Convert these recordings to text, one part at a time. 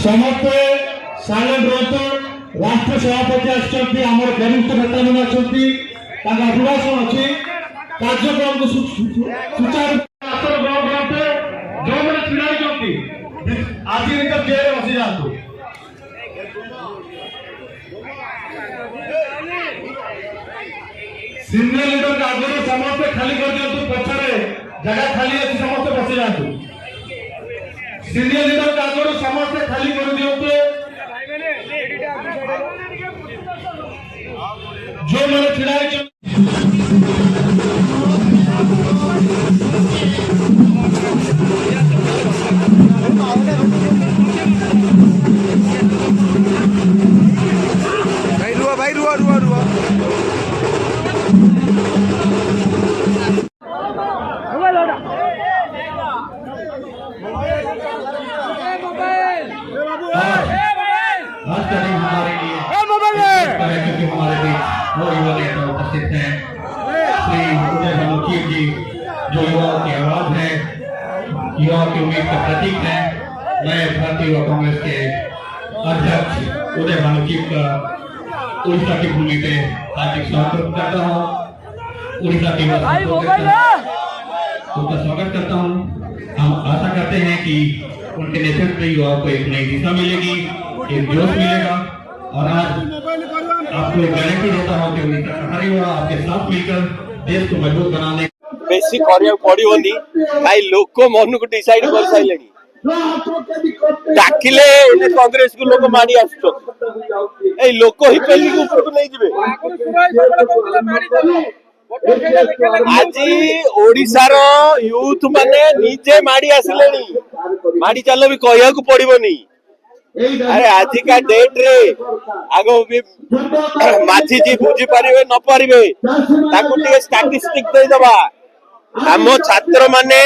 समस्ते साइलेंट रहते राष्ट्र सभापति आसछन्ति हमर वरिष्ठ नेता मन आछन्ति ताका अभिभाषण अछि कार्यक्रम को सुचारू आसन ग्रहण करते जो मैंने छिड़ाई जंती आज इनका चेहरे बसी जातु सीनियर लीडर का आगे समस्त खाली कर दियंतु पछरे जगह खाली अछि समस्त बसी जातु सीनियर लीडर का आगे समस्त खाली कर दियंतु जो मैंने छिड़ाई भाई रुआ रुआ रुआ वो युवा नेता उपस्थित हैं श्री उदय भानुकी जी जो युवाओं की आवाज है युवाओं की उम्मीद का प्रतीक है। मैं भारतीय युवा कांग्रेस के अध्यक्ष उदय भानुकी का उड़ीसा की भूमि पे हार्दिक स्वागत करता हूँ। उड़ीसा की उनका स्वागत करता हूँ। हम आशा करते हैं कि उनके नेतृत्व में युवाओं को एक नई दिशा मिलेगी, एक जोश मिलेगा और आज आपको एक गारंटी देता हूं कि उनका सहारा हुआ आपके साथ मिलकर देश को मजबूत बनाने बेसी करिया पड़िबोनी भाई लोक मन को डिसाइड कर साइलेनी डाकिले एने कांग्रेस को लोक मारी आछो ए लोक ही पेली को ऊपर को नहीं जिवे आज ओडिसा रो यूथ माने नीचे मारी आसिलेनी मारी चलो भी कहया को पड़िबोनी। अरे आज का डेट रे आगो भी माझी जी बुझी पारिबे न पारिबे ताकू टे स्टैटिस्टिक दे दबा हम छात्र माने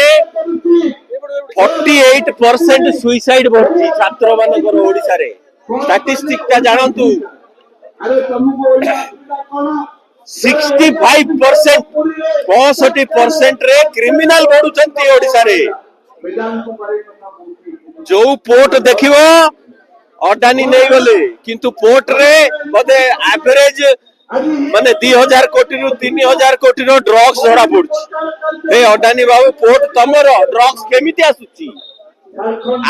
48% सुइसाइड बढ़ी छात्र मानकर ओडिशा रे स्टैटिस्टिक ता जानतु 65% 65% रे क्रिमिनल बढ़ुचंती ओडिशा रे जो पोर्ट देखिबो अडानी नहीं गले किंतु पोर्ट रे बोधे एवरेज माने 2000 कोटी रु 3000 कोटी रो ड्रग्स धरा पड़छ ए अडानी बाबू पोर्ट तमर ड्रग्स केमिति आसुची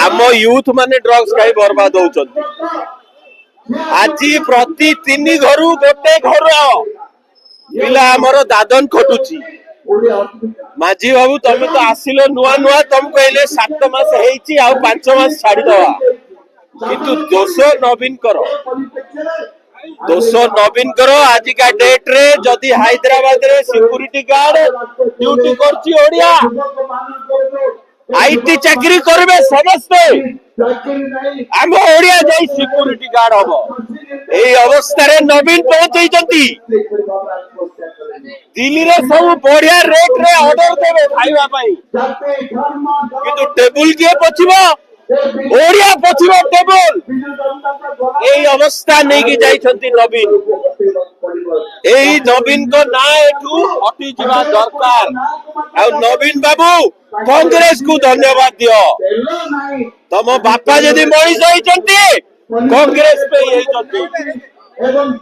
आम यूथ माने ड्रग्स काई बर्बाद होउचंती आज प्रति 3 घरु गोटे घर पिला हमर दादन खटुची माझी बाबू तमे तो आसिलो नुआ नुआ तुम कहले 7 मास हेची आ 5 मास छाडी दवा किंतु दोष नवीन करो आज का डेट रे जदि हैदराबाद रे सिक्यूरिटी गार्ड ड्यूटी करची ओडिया आईटी चाकरी करबे समस्ते हम ओडिया जाई सिक्यूरिटी गार्ड हबो एई अवस्था रे नवीन पहुंचई जंती दिल्ली रे सब बढ़िया रेट रे ऑर्डर देबे खाइबा पई किंतु टेबुल के पछिबो ओडिया पछिबो टेबुल एई अवस्था नै कि जाइछंती नवीन एई नवीन को ना एठू हटी जिबा दरकार आ नवीन बाबू कांग्रेस को धन्यवाद दियो तम बापा जदी मनीष होइछंती कांग्रेस पे यही चंती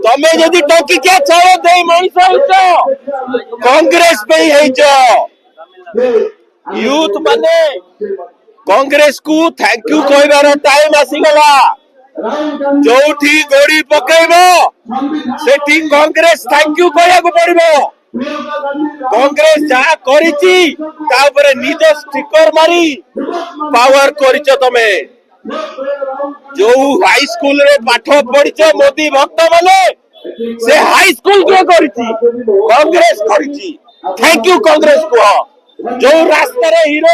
तमे जदी टोकी के चाहो देई मनीष होइछ कांग्रेस पे यही छ यूथ माने कांग्रेस को थैंक यू कहबार टाइम आसी गला जोठी गोड़ी पकेइबो सेठी कांग्रेस थैंक यू कहया को पड़िबो कांग्रेस जा करिची ता ऊपर निज स्टिकर मारी पावर करिचो तमे जो हाई स्कूल रे पाठ पढ़िचो मोदी भक्त माने से हाई स्कूल के करिची कांग्रेस करिची थैंक यू कांग्रेस को जो रास्ता रे हीरो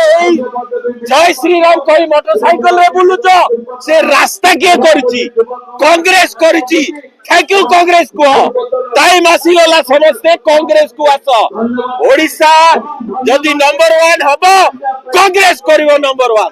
जय श्री राम कोई मोटरसाइकिल रे बुलुचो से रास्ता के करिची कांग्रेस करिची थैंक यू कांग्रेस को टाइम आसी गला समस्ते कांग्रेस को आसो ओडिशा जदी नंबर 1 हबो कांग्रेस करिवो नंबर 1